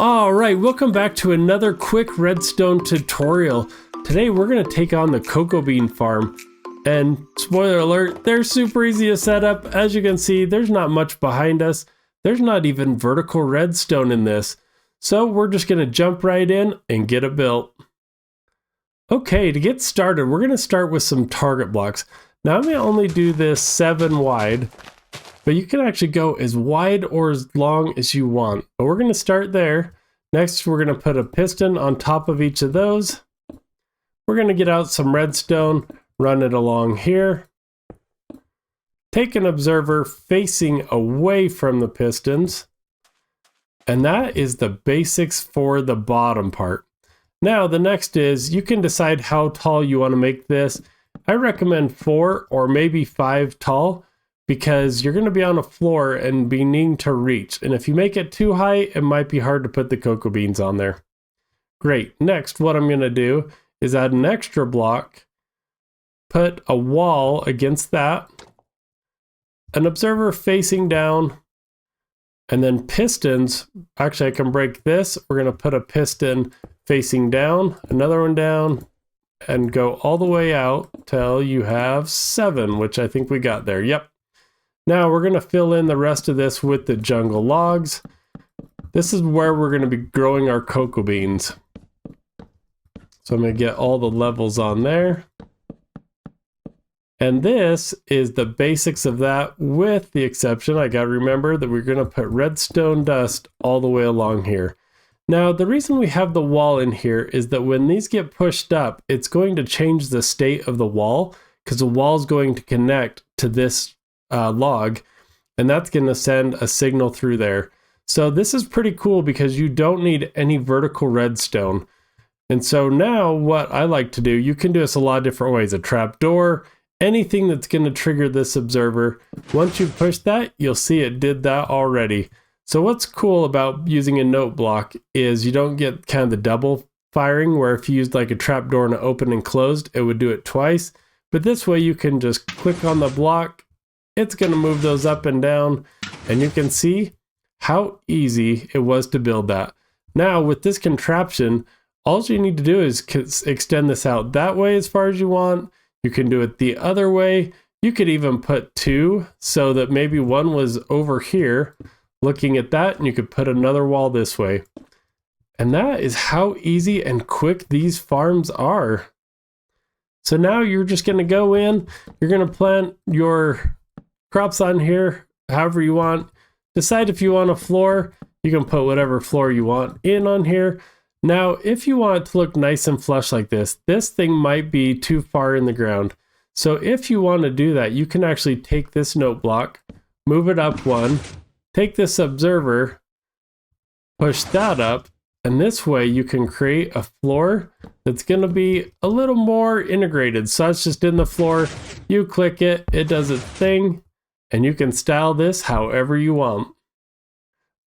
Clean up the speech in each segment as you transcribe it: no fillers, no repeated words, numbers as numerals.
Alright, welcome back to another quick redstone tutorial. Today we're going to take on the cocoa bean farm. And spoiler alert, they're super easy to set up. As you can see, there's not much behind us. There's not even vertical redstone in this. So we're just going to jump right in and get it built. Okay, to get started, we're going to start with some target blocks. Now I'm going to only do this 7 wide. But you can actually go as wide or as long as you want. But we're going to start there. Next, we're going to put a piston on top of each of those. We're going to get out some redstone, run it along here. Take an observer facing away from the pistons. And that is the basics for the bottom part. Now, the next is you can decide how tall you want to make this. I recommend 4 or maybe 5 tall, because you're going to be on a floor and be needing to reach. And if you make it too high, it might be hard to put the cocoa beans on there. Great. Next, what I'm going to do is add an extra block, put a wall against that, an observer facing down, and then pistons. Actually, I can break this. We're going to put a piston facing down, another one down, and go all the way out till you have 7, which I think we got there. Yep. Now we're going to fill in the rest of this with the jungle logs. This is where we're going to be growing our cocoa beans. So I'm going to get all the levels on there. And this is the basics of that, with the exception, I got to remember that we're going to put redstone dust all the way along here. Now, the reason we have the wall in here is that when these get pushed up, it's going to change the state of the wall, because the wall is going to connect to this log, and that's going to send a signal through there. So this is pretty cool because you don't need any vertical redstone. And so now what I like to do, you can do this a lot of different ways. A trap door, anything that's going to trigger this observer. Once you push that, you'll see it did that already. So what's cool about using a note block is you don't get kind of the double firing, where if you used like a trap door and it opened and closed, it would do it twice. But this way you can just click on the block. It's going to move those up and down, and you can see how easy it was to build that. Now with this contraption, all you need to do is extend this out that way as far as you want. You can do it the other way. You could even put 2 so that maybe one was over here looking at that, and you could put another wall this way. And that is how easy and quick these farms are. So now you're just going to go in, you're going to plant your crops on here however you want. Decide if you want a floor. You can put whatever floor you want in on here. Now, if you want it to look nice and flush like this thing might be too far in the ground. So if you want to do that, you can actually take this note block, move it up 1, take this observer, push that up, and this way you can create a floor that's going to be a little more integrated. So it's just in the floor, you click it, it does its thing, and you can style this however you want.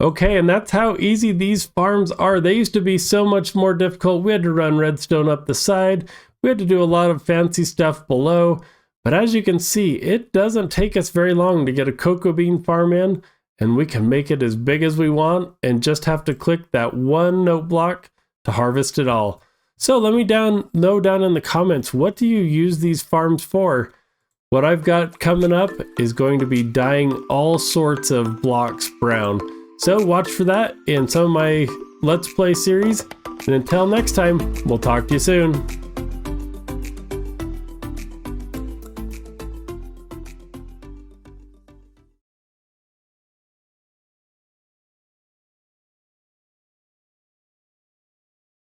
Okay, and that's how easy these farms are. They used to be so much more difficult. We had to run redstone up the side. We had to do a lot of fancy stuff below. But as you can see, it doesn't take us very long to get a cocoa bean farm in, and we can make it as big as we want and just have to click that one note block to harvest it all. So let me know down in the comments, what do you use these farms for? What I've got coming up is going to be dyeing all sorts of blocks brown. So watch for that in some of my Let's Play series. And until next time, we'll talk to you soon.